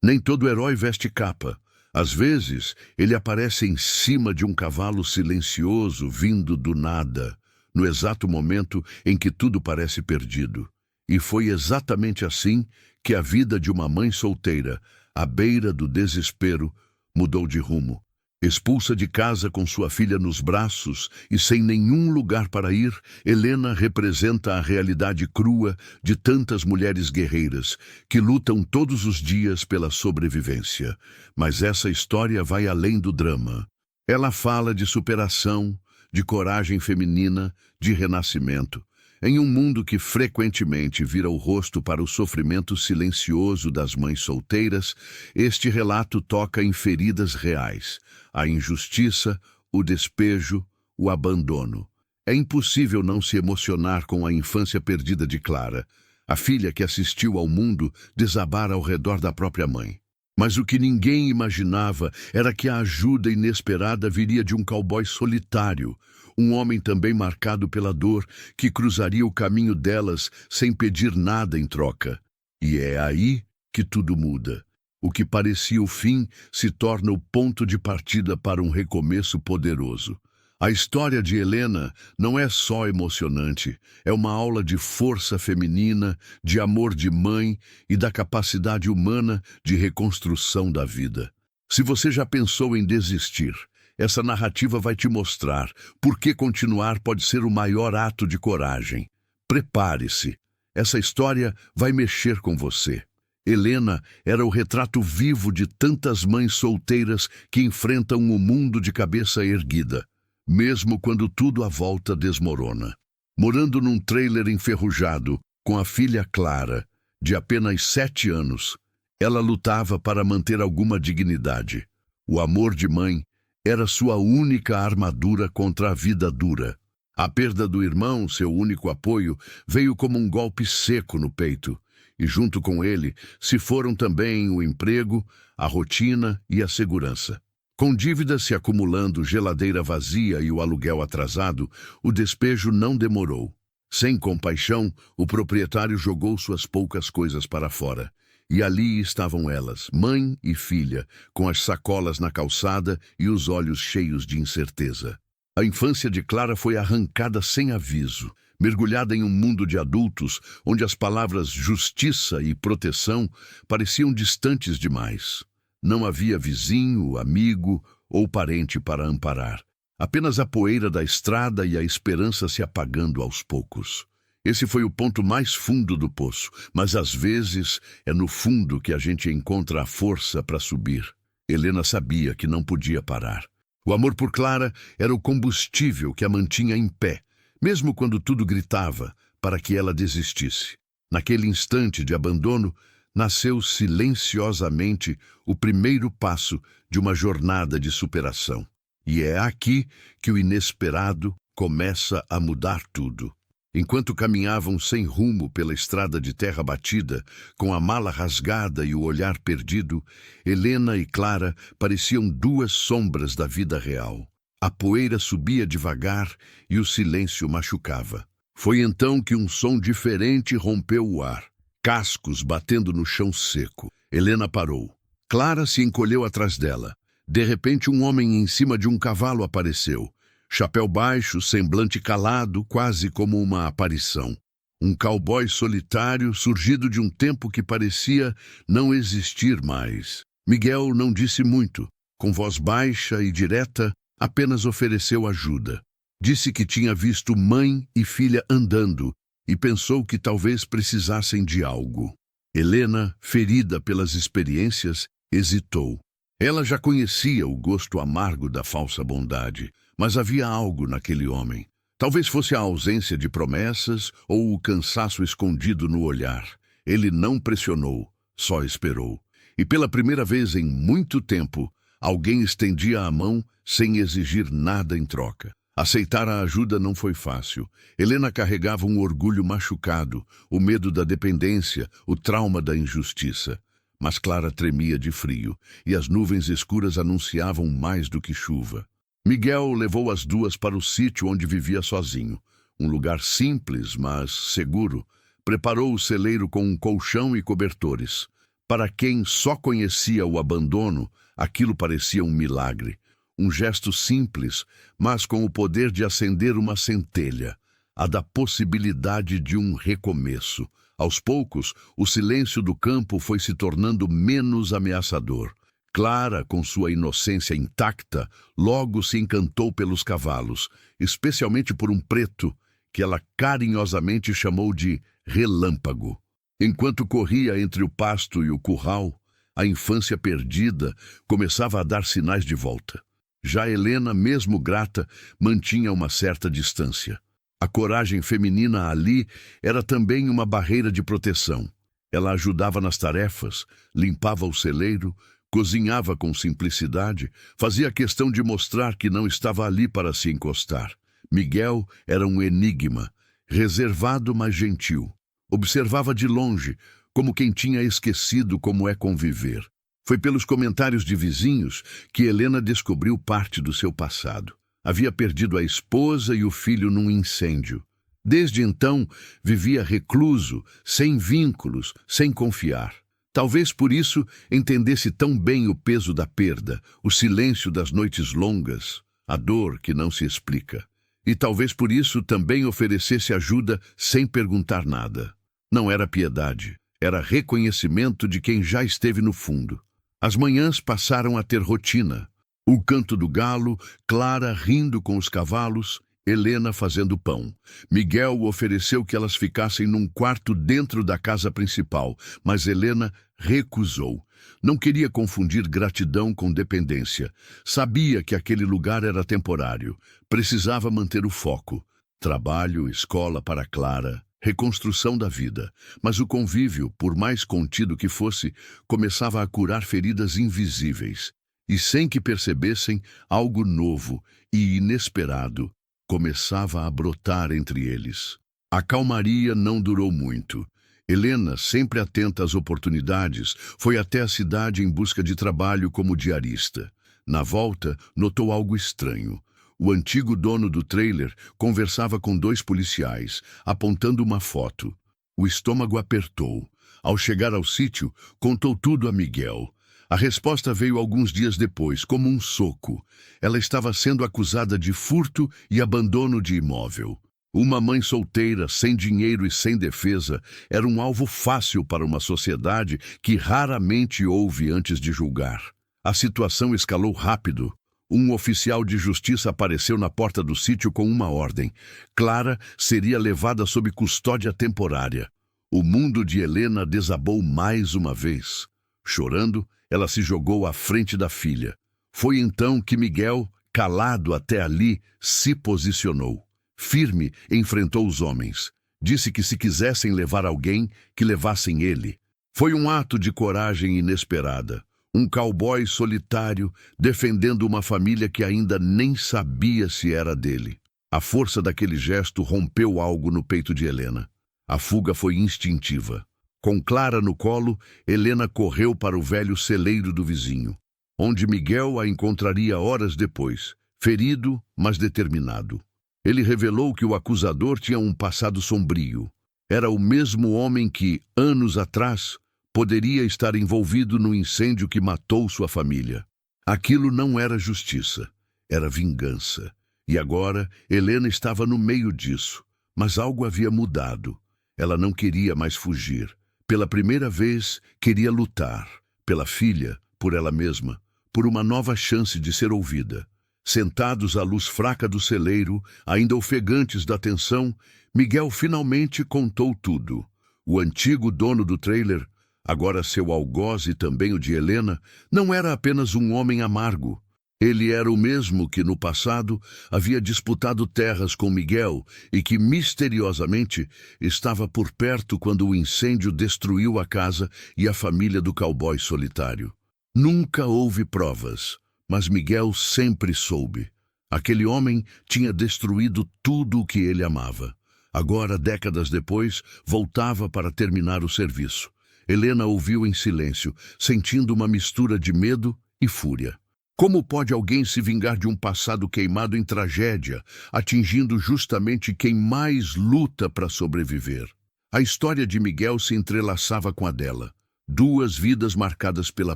Nem todo herói veste capa. Às vezes, ele aparece em cima de um cavalo silencioso vindo do nada, no exato momento em que tudo parece perdido. E foi exatamente assim que a vida de uma mãe solteira, à beira do desespero, mudou de rumo. Expulsa de casa com sua filha nos braços e sem nenhum lugar para ir, Helena representa a realidade crua de tantas mulheres guerreiras que lutam todos os dias pela sobrevivência. Mas essa história vai além do drama. Ela fala de superação, de coragem feminina, de renascimento. Em um mundo que frequentemente vira o rosto para o sofrimento silencioso das mães solteiras, este relato toca em feridas reais: a injustiça, o despejo, o abandono. É impossível não se emocionar com a infância perdida de Clara, a filha que assistiu ao mundo desabar ao redor da própria mãe. Mas o que ninguém imaginava era que a ajuda inesperada viria de um cowboy solitário, um homem também marcado pela dor, que cruzaria o caminho delas sem pedir nada em troca. E é aí que tudo muda. O que parecia o fim se torna o ponto de partida para um recomeço poderoso. A história de Helena não é só emocionante, é uma aula de força feminina, de amor de mãe e da capacidade humana de reconstrução da vida. Se você já pensou em desistir, essa narrativa vai te mostrar por que continuar pode ser o maior ato de coragem. Prepare-se. Essa história vai mexer com você. Helena era o retrato vivo de tantas mães solteiras que enfrentam o mundo de cabeça erguida, mesmo quando tudo à volta desmorona. Morando num trailer enferrujado, com a filha Clara, de apenas 7 anos, ela lutava para manter alguma dignidade. O amor de mãe era sua única armadura contra a vida dura. A perda do irmão, seu único apoio, veio como um golpe seco no peito, e junto com ele se foram também o emprego, a rotina e a segurança. Com dívidas se acumulando, geladeira vazia e o aluguel atrasado, o despejo não demorou. Sem compaixão, o proprietário jogou suas poucas coisas para fora. E ali estavam elas, mãe e filha, com as sacolas na calçada e os olhos cheios de incerteza. A infância de Clara foi arrancada sem aviso, mergulhada em um mundo de adultos onde as palavras justiça e proteção pareciam distantes demais. Não havia vizinho, amigo ou parente para amparar. Apenas a poeira da estrada e a esperança se apagando aos poucos. Esse foi o ponto mais fundo do poço, mas às vezes é no fundo que a gente encontra a força para subir. Helena sabia que não podia parar. O amor por Clara era o combustível que a mantinha em pé, mesmo quando tudo gritava para que ela desistisse. Naquele instante de abandono, nasceu silenciosamente o primeiro passo de uma jornada de superação. E é aqui que o inesperado começa a mudar tudo. Enquanto caminhavam sem rumo pela estrada de terra batida, com a mala rasgada e o olhar perdido, Helena e Clara pareciam duas sombras da vida real. A poeira subia devagar e o silêncio machucava. Foi então que um som diferente rompeu o ar. Cascos batendo no chão seco. Helena parou. Clara se encolheu atrás dela. De repente, um homem em cima de um cavalo apareceu. Chapéu baixo, semblante calado, quase como uma aparição. Um cowboy solitário, surgido de um tempo que parecia não existir mais. Miguel não disse muito. Com voz baixa e direta, apenas ofereceu ajuda. Disse que tinha visto mãe e filha andando e pensou que talvez precisassem de algo. Helena, ferida pelas experiências, hesitou. Ela já conhecia o gosto amargo da falsa bondade, mas havia algo naquele homem. Talvez fosse a ausência de promessas ou o cansaço escondido no olhar. Ele não pressionou, só esperou. E pela primeira vez em muito tempo, alguém estendia a mão sem exigir nada em troca. Aceitar a ajuda não foi fácil. Helena carregava um orgulho machucado, o medo da dependência, o trauma da injustiça. Mas Clara tremia de frio, e as nuvens escuras anunciavam mais do que chuva. Miguel levou as duas para o sítio onde vivia sozinho. Um lugar simples, mas seguro. Preparou o celeiro com um colchão e cobertores. Para quem só conhecia o abandono, aquilo parecia um milagre. Um gesto simples, mas com o poder de acender uma centelha, a da possibilidade de um recomeço. Aos poucos, o silêncio do campo foi se tornando menos ameaçador. Clara, com sua inocência intacta, logo se encantou pelos cavalos, especialmente por um preto, que ela carinhosamente chamou de Relâmpago. Enquanto corria entre o pasto e o curral, a infância perdida começava a dar sinais de volta. Já Helena, mesmo grata, mantinha uma certa distância. A coragem feminina ali era também uma barreira de proteção. Ela ajudava nas tarefas, limpava o celeiro, cozinhava com simplicidade, fazia questão de mostrar que não estava ali para se encostar. Miguel era um enigma, reservado mas gentil. Observava de longe, como quem tinha esquecido como é conviver. Foi pelos comentários de vizinhos que Helena descobriu parte do seu passado. Havia perdido a esposa e o filho num incêndio. Desde então, vivia recluso, sem vínculos, sem confiar. Talvez por isso entendesse tão bem o peso da perda, o silêncio das noites longas, a dor que não se explica. E talvez por isso também oferecesse ajuda sem perguntar nada. Não era piedade, era reconhecimento de quem já esteve no fundo. As manhãs passaram a ter rotina. O canto do galo, Clara rindo com os cavalos, Helena fazendo pão. Miguel ofereceu que elas ficassem num quarto dentro da casa principal, mas Helena recusou. Não queria confundir gratidão com dependência. Sabia que aquele lugar era temporário. Precisava manter o foco. Trabalho, escola para Clara, reconstrução da vida. Mas o convívio, por mais contido que fosse, começava a curar feridas invisíveis. E sem que percebessem, algo novo e inesperado começava a brotar entre eles. A calmaria não durou muito. Helena, sempre atenta às oportunidades, foi até a cidade em busca de trabalho como diarista. Na volta, notou algo estranho. O antigo dono do trailer conversava com 2 policiais, apontando uma foto. O estômago apertou. Ao chegar ao sítio, contou tudo a Miguel. A resposta veio alguns dias depois, como um soco. Ela estava sendo acusada de furto e abandono de imóvel. Uma mãe solteira, sem dinheiro e sem defesa, era um alvo fácil para uma sociedade que raramente ouve antes de julgar. A situação escalou rápido. Um oficial de justiça apareceu na porta do sítio com uma ordem. Clara seria levada sob custódia temporária. O mundo de Helena desabou mais uma vez. Chorando, ela se jogou à frente da filha. Foi então que Miguel, calado até ali, se posicionou. Firme, enfrentou os homens. Disse que se quisessem levar alguém, que levassem ele. Foi um ato de coragem inesperada. Um cowboy solitário defendendo uma família que ainda nem sabia se era dele. A força daquele gesto rompeu algo no peito de Helena. A fuga foi instintiva. Com Clara no colo, Helena correu para o velho celeiro do vizinho, onde Miguel a encontraria horas depois, ferido, mas determinado. Ele revelou que o acusador tinha um passado sombrio. Era o mesmo homem que, anos atrás, poderia estar envolvido no incêndio que matou sua família. Aquilo não era justiça, era vingança. E agora, Helena estava no meio disso, mas algo havia mudado. Ela não queria mais fugir. Pela primeira vez, queria lutar. Pela filha, por ela mesma, por uma nova chance de ser ouvida. Sentados à luz fraca do celeiro, ainda ofegantes da tensão, Miguel finalmente contou tudo. O antigo dono do trailer, agora seu algoz e também o de Helena, não era apenas um homem amargo. Ele era o mesmo que, no passado, havia disputado terras com Miguel e que, misteriosamente, estava por perto quando o incêndio destruiu a casa e a família do cowboy solitário. Nunca houve provas, mas Miguel sempre soube. Aquele homem tinha destruído tudo o que ele amava. Agora, décadas depois, voltava para terminar o serviço. Helena ouviu em silêncio, sentindo uma mistura de medo e fúria. Como pode alguém se vingar de um passado queimado em tragédia, atingindo justamente quem mais luta para sobreviver? A história de Miguel se entrelaçava com a dela. Duas vidas marcadas pela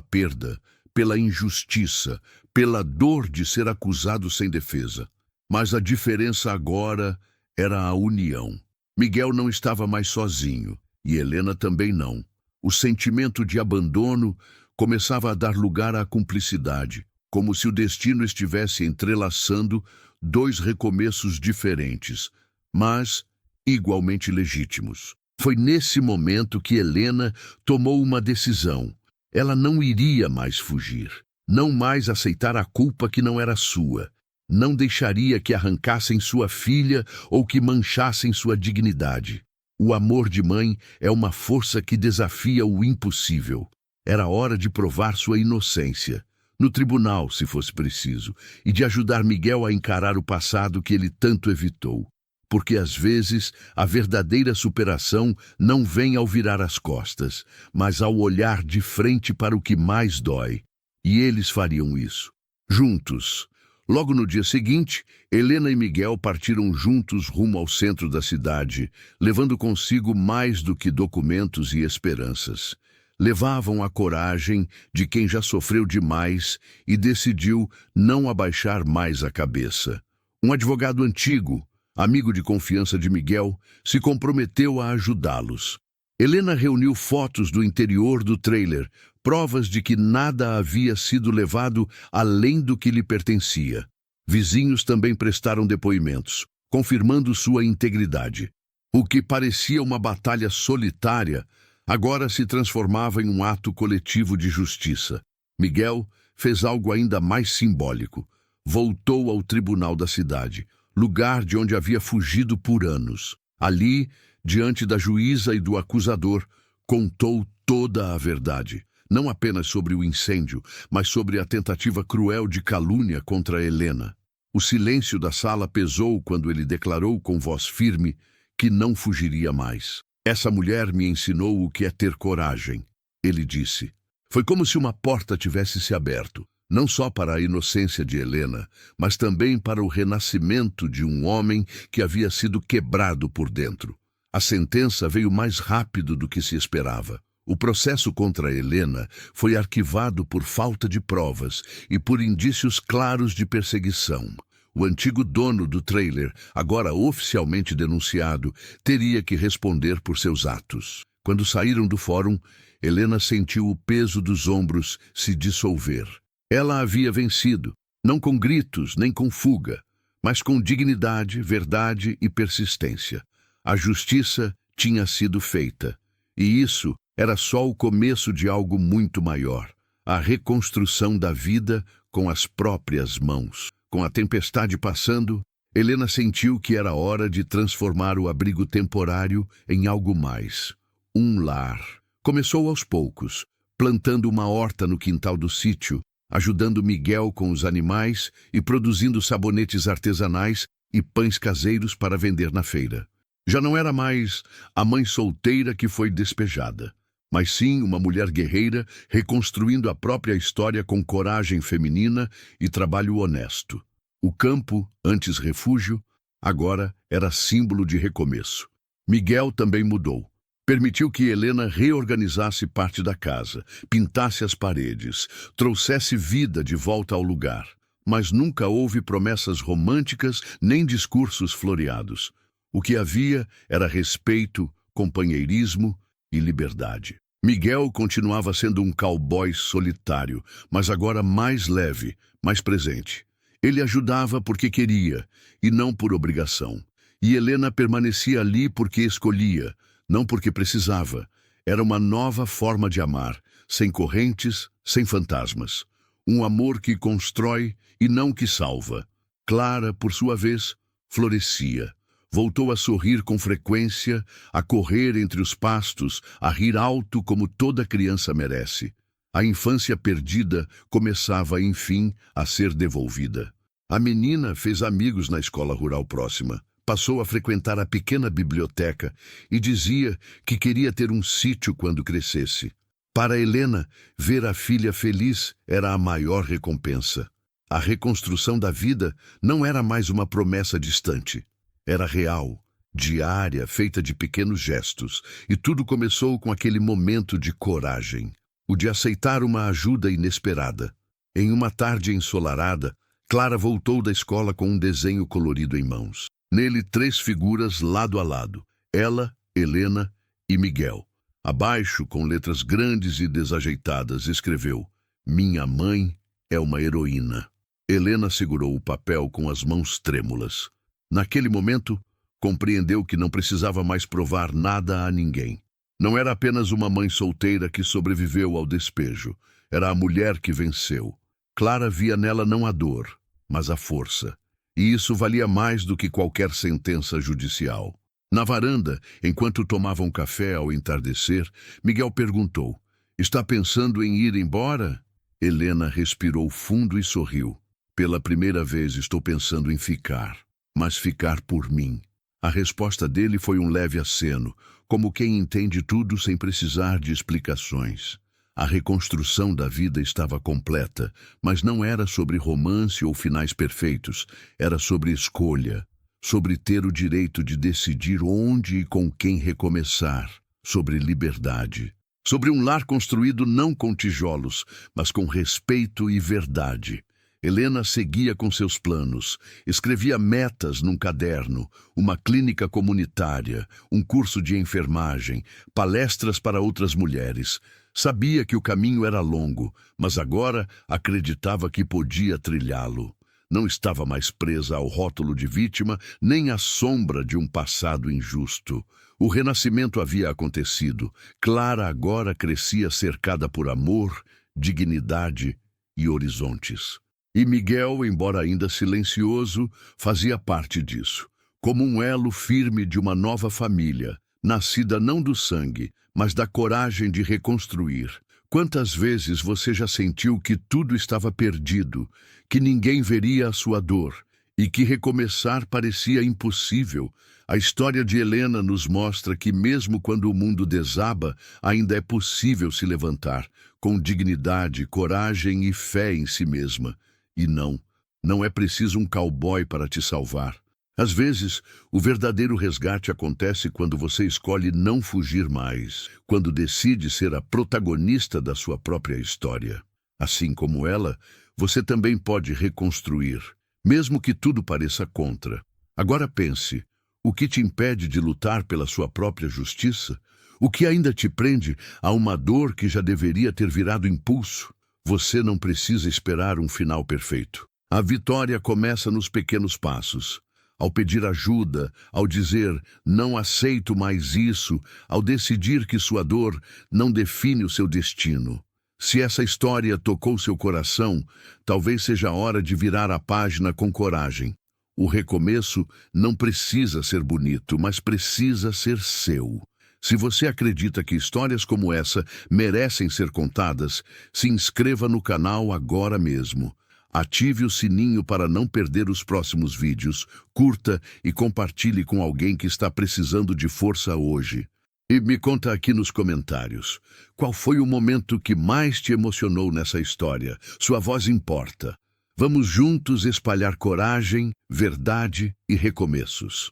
perda, pela injustiça, pela dor de ser acusado sem defesa. Mas a diferença agora era a união. Miguel não estava mais sozinho, e Helena também não. O sentimento de abandono começava a dar lugar à cumplicidade, como se o destino estivesse entrelaçando dois recomeços diferentes, mas igualmente legítimos. Foi nesse momento que Helena tomou uma decisão. Ela não iria mais fugir, não mais aceitar a culpa que não era sua. Não deixaria que arrancassem sua filha ou que manchassem sua dignidade. O amor de mãe é uma força que desafia o impossível. Era hora de provar sua inocência, no tribunal, se fosse preciso, e de ajudar Miguel a encarar o passado que ele tanto evitou. Porque às vezes a verdadeira superação não vem ao virar as costas, mas ao olhar de frente para o que mais dói. E eles fariam isso, juntos. Logo no dia seguinte, Helena e Miguel partiram juntos rumo ao centro da cidade, levando consigo mais do que documentos e esperanças. Levavam a coragem de quem já sofreu demais e decidiu não abaixar mais a cabeça. Um advogado antigo, amigo de confiança de Miguel, se comprometeu a ajudá-los. Helena reuniu fotos do interior do trailer, provas de que nada havia sido levado além do que lhe pertencia. Vizinhos também prestaram depoimentos, confirmando sua integridade. O que parecia uma batalha solitária, agora se transformava em um ato coletivo de justiça. Miguel fez algo ainda mais simbólico. Voltou ao tribunal da cidade, lugar de onde havia fugido por anos. Ali, diante da juíza e do acusador, contou toda a verdade. Não apenas sobre o incêndio, mas sobre a tentativa cruel de calúnia contra Helena. O silêncio da sala pesou quando ele declarou com voz firme que não fugiria mais. Essa mulher me ensinou o que é ter coragem, ele disse. Foi como se uma porta tivesse se aberto, não só para a inocência de Helena, mas também para o renascimento de um homem que havia sido quebrado por dentro. A sentença veio mais rápido do que se esperava. O processo contra Helena foi arquivado por falta de provas e por indícios claros de perseguição. O antigo dono do trailer, agora oficialmente denunciado, teria que responder por seus atos. Quando saíram do fórum, Helena sentiu o peso dos ombros se dissolver. Ela havia vencido, não com gritos nem com fuga, mas com dignidade, verdade e persistência. A justiça tinha sido feita, e isso era só o começo de algo muito maior, a reconstrução da vida com as próprias mãos. Com a tempestade passando, Helena sentiu que era hora de transformar o abrigo temporário em algo mais, um lar. Começou aos poucos, plantando uma horta no quintal do sítio, ajudando Miguel com os animais e produzindo sabonetes artesanais e pães caseiros para vender na feira. Já não era mais a mãe solteira que foi despejada, mas sim uma mulher guerreira reconstruindo a própria história com coragem feminina e trabalho honesto. O campo, antes refúgio, agora era símbolo de recomeço. Miguel também mudou. Permitiu que Helena reorganizasse parte da casa, pintasse as paredes, trouxesse vida de volta ao lugar. Mas nunca houve promessas românticas nem discursos floreados. O que havia era respeito, companheirismo e liberdade. Miguel continuava sendo um cowboy solitário, mas agora mais leve, mais presente. Ele ajudava porque queria, e não por obrigação. E Helena permanecia ali porque escolhia, não porque precisava. Era uma nova forma de amar, sem correntes, sem fantasmas. Um amor que constrói e não que salva. Clara, por sua vez, florescia. Voltou a sorrir com frequência, a correr entre os pastos, a rir alto como toda criança merece. A infância perdida começava, enfim, a ser devolvida. A menina fez amigos na escola rural próxima. Passou a frequentar a pequena biblioteca e dizia que queria ter um sítio quando crescesse. Para Helena, ver a filha feliz era a maior recompensa. A reconstrução da vida não era mais uma promessa distante. Era real, diária, feita de pequenos gestos, e tudo começou com aquele momento de coragem, o de aceitar uma ajuda inesperada. Em uma tarde ensolarada, Clara voltou da escola com um desenho colorido em mãos. Nele, 3 figuras lado a lado, ela, Helena e Miguel. Abaixo, com letras grandes e desajeitadas, escreveu: "Minha mãe é uma heroína." Helena segurou o papel com as mãos trêmulas. Naquele momento, compreendeu que não precisava mais provar nada a ninguém. Não era apenas uma mãe solteira que sobreviveu ao despejo. Era a mulher que venceu. Clara via nela não a dor, mas a força. E isso valia mais do que qualquer sentença judicial. Na varanda, enquanto tomavam café ao entardecer, Miguel perguntou: "Está pensando em ir embora?" Helena respirou fundo e sorriu. "Pela primeira vez estou pensando em ficar, mas ficar por mim." A resposta dele foi um leve aceno, como quem entende tudo sem precisar de explicações. A reconstrução da vida estava completa, mas não era sobre romance ou finais perfeitos, era sobre escolha, sobre ter o direito de decidir onde e com quem recomeçar, sobre liberdade, sobre um lar construído não com tijolos, mas com respeito e verdade. Helena seguia com seus planos, escrevia metas num caderno, uma clínica comunitária, um curso de enfermagem, palestras para outras mulheres. Sabia que o caminho era longo, mas agora acreditava que podia trilhá-lo. Não estava mais presa ao rótulo de vítima, nem à sombra de um passado injusto. O renascimento havia acontecido. Clara agora crescia cercada por amor, dignidade e horizontes. E Miguel, embora ainda silencioso, fazia parte disso, como um elo firme de uma nova família, nascida não do sangue, mas da coragem de reconstruir. Quantas vezes você já sentiu que tudo estava perdido, que ninguém veria a sua dor e que recomeçar parecia impossível? A história de Helena nos mostra que mesmo quando o mundo desaba, ainda é possível se levantar, com dignidade, coragem e fé em si mesma. E não é preciso um cowboy para te salvar. Às vezes, o verdadeiro resgate acontece quando você escolhe não fugir mais, quando decide ser a protagonista da sua própria história. Assim como ela, você também pode reconstruir, mesmo que tudo pareça contra. Agora pense, o que te impede de lutar pela sua própria justiça? O que ainda te prende a uma dor que já deveria ter virado impulso? Você não precisa esperar um final perfeito. A vitória começa nos pequenos passos. Ao pedir ajuda, ao dizer, "não aceito mais isso", ao decidir que sua dor não define o seu destino. Se essa história tocou seu coração, talvez seja a hora de virar a página com coragem. O recomeço não precisa ser bonito, mas precisa ser seu. Se você acredita que histórias como essa merecem ser contadas, se inscreva no canal agora mesmo. Ative o sininho para não perder os próximos vídeos, curta e compartilhe com alguém que está precisando de força hoje. E me conta aqui nos comentários, qual foi o momento que mais te emocionou nessa história? Sua voz importa. Vamos juntos espalhar coragem, verdade e recomeços.